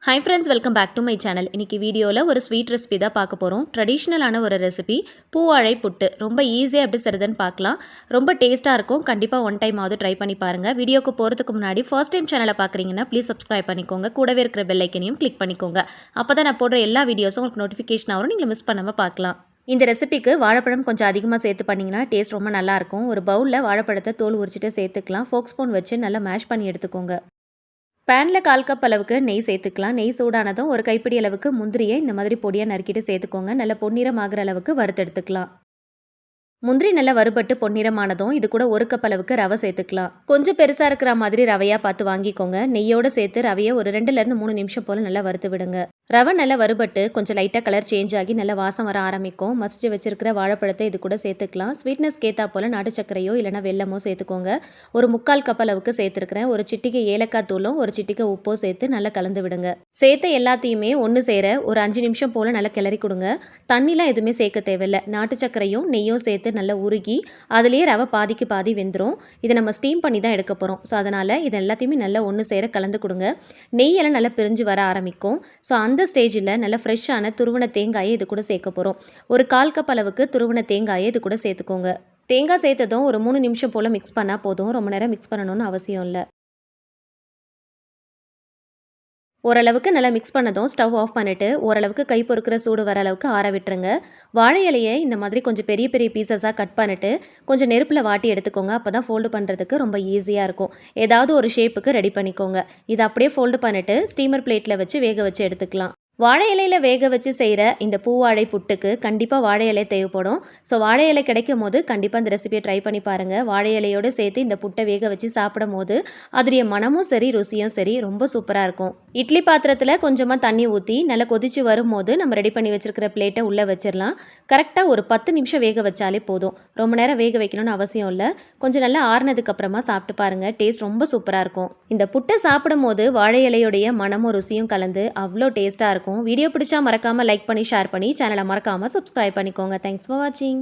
Hi friends, welcome back to my channel. இன்னைக்கு வீடியோல ஒரு ஸ்வீட் ரெசிபி தான் பார்க்க போறோம். ட்ரெடிஷனலான ஒரு ரெசிபி பூவாழை புட்டு. ரொம்ப ஈஸியா எப்படி செய்றதுன்னு பார்க்கலாம். ரொம்ப டேஸ்டா இருக்கும். கண்டிப்பா ஒன் டைம் ஆவது ட்ரை பண்ணி பாருங்க. வீடியோக்கு போறதுக்கு முன்னாடி ஃபர்ஸ்ட் டைம் சேனலை பார்க்குறீங்கன்னா ப்ளீஸ் சப்ஸ்கிரைப் பண்ணிக்கோங்க. கூடவே இருக்கிற பெல் ஐக்கனையும் கிளிக் பண்ணிக்கோங்க. அப்பதான் நான் போடுற எல்லா வீடியோஸும் உங்களுக்கு நோட்டிஃபிகேஷன் வரும். நீங்க மிஸ் பண்ணாம பார்க்கலாம். இந்த ரெசிபிக்கு வாழைப்பழம் கொஞ்சம் அதிகமாக சேர்த்து பண்ணிங்கன்னா டேஸ்ட் ரொம்ப நல்லாயிருக்கும். ஒரு பவுலில் வாழைப்பழத்தை தோல் உரிச்சிட்டு சேர்த்துக்கலாம். ஃபோக் ஸ்பூன் வச்சு நல்லா மேஷ் பண்ணி எடுத்துக்கோங்க. பேனில் 1/4 கப் அளவுக்கு நெய் சேர்த்துக்கலாம். நெய் சூடானதும் ஒரு கைப்பிடி அளவுக்கு முந்திரியை இந்த மாதிரி பொடியாக நறுக்கிட்டு சேர்த்துக்கோங்க. நல்ல பொன்னிறம் ஆகிற அளவுக்கு வறுத்தெடுத்துக்கலாம். முந்திரி நல்லா வறுபட்டு பொன்னிறமானதும் இது கூட 1 கப் அளவுக்கு ரவை சேர்த்துக்கலாம். கொஞ்சம் பெருசாக இருக்கிற மாதிரி ரவையாக பார்த்து வாங்கிக்கோங்க. நெய்யோடு சேர்த்து ரவையை ஒரு 2லேருந்து 3 நிமிஷம் போல் நல்லா வறுத்து விடுங்க. ரவை நல்லா வறுபட்டு கொஞ்சம் லைட்டாக கலர் சேஞ்ச் ஆகி நல்லா வாசம் வர ஆரம்பிக்கும். மசிச்சு வச்சிருக்கிற வாழைப்பழத்தை இது கூட சேர்த்துக்கலாம். ஸ்வீட்னஸ் கேத்தா போல் நாட்டு சர்க்கரையோ இல்லைனா வெல்லமோ சேர்த்துக்கோங்க. ஒரு 3/4 கப் அளவுக்கு சேர்த்துருக்கிறேன். ஒரு சிட்டிகை ஏலக்காய் தூளும் ஒரு சிட்டிகை உப்போ சேர்த்து நல்லா கலந்து விடுங்க. சேர்த்த எல்லாத்தையுமே ஒன்று சேர ஒரு 5 நிமிஷம் போல் நல்லா கிளறி கொடுங்க. தண்ணிலாம் எதுவுமே சேர்க்க தேவையில்லை. நாட்டு சர்க்கரையும் நெய்யும் சேர்த்து நல்லா உருகி அதுலேயே ரவை பாதிக்கு பாதி வெந்துடும். இதை நம்ம ஸ்டீம் பண்ணி தான் எடுக்க போகிறோம். ஸோ அதனால் இது எல்லாத்தையுமே நல்லா ஒன்று சேர கலந்து கொடுங்க. நெய்யெல்லாம் நல்லா பிரிஞ்சு வர ஆரம்பிக்கும். ஸோ அந்த ஸ்டேஜில் நல்லா ஃப்ரெஷ்ஷான துருவன தேங்காயை இது கூட சேர்க்க போகிறோம். ஒரு 1/4 கப் அளவுக்கு துருவன தேங்காயை இது கூட சேர்த்துக்கோங்க. தேங்காய் சேர்த்ததும் ஒரு 3 நிமிஷம் போல் மிக்ஸ் பண்ணால் போதும். ரொம்ப நேரம் மிக்ஸ் பண்ணணும்னு அவசியம் இல்லை. ஓரளவுக்கு நல்லா மிக்ஸ் பண்ணதும் ஸ்டவ் ஆஃப் பண்ணிவிட்டு ஓரளவுக்கு கை பொறுக்கிற சூடு வர அளவுக்கு ஆற விட்டுருங்க. வாழை இலையை இந்த மாதிரி கொஞ்சம் பெரிய பெரிய பீசஸாக கட் பண்ணிவிட்டு கொஞ்சம் நெருப்பில் வாட்டி எடுத்துக்கோங்க. அப்போ தான் ஃபோல்டு பண்ணுறதுக்கு ரொம்ப ஈஸியாக இருக்கும். ஏதாவது ஒரு ஷேப்புக்கு ரெடி பண்ணிக்கோங்க. இதை அப்படியே ஃபோல்டு பண்ணிவிட்டு ஸ்டீமர் பிளேட்டில் வச்சு வேக வச்சு எடுத்துக்கலாம். வாழை இலையில் வேக வச்சு செய்கிற இந்த பூவாழை புட்டுக்கு கண்டிப்பாக வாழை இலை தேவைப்படும். ஸோ வாழை இலை கிடைக்கும் போது கண்டிப்பாக இந்த ரெசிபியை ட்ரை பண்ணி பாருங்கள். வாழை இலையோடு சேர்த்து இந்த புட்டை வேக வச்சு சாப்பிடும் போது அதோடைய மனமும் சரி ருசியும் சரி ரொம்ப சூப்பராக இருக்கும். இட்லி பாத்திரத்தில் கொஞ்சமாக தண்ணி ஊற்றி நல்லா கொதிச்சு வரும்போது நம்ம ரெடி பண்ணி வச்சுருக்கிற பிளேட்டை உள்ளே வச்சிடலாம். கரெக்டாக ஒரு 10 நிமிஷம் வேக வச்சாலே போதும். ரொம்ப நேரம் வேக வைக்கணும்னு அவசியம் இல்லை. கொஞ்சம் நல்லா ஆறுனதுக்கு அப்புறமா சாப்பிட்டு பாருங்கள். டேஸ்ட் ரொம்ப சூப்பராக இருக்கும். இந்த புட்டை சாப்பிடும் போது வாழை இலையோடைய மனமும் ருசியும் கலந்து அவ்வளோ டேஸ்ட்டாக இருக்கும். வீடியோ பிடிச்சா மறக்காமல் லைக் பண்ணி ஷேர் பண்ணி சேனலை மறக்காமல் சப்ஸ்கிரைப் பண்ணிக்கோங்க. தேங்க்ஸ் ஃபார் வாட்சிங்.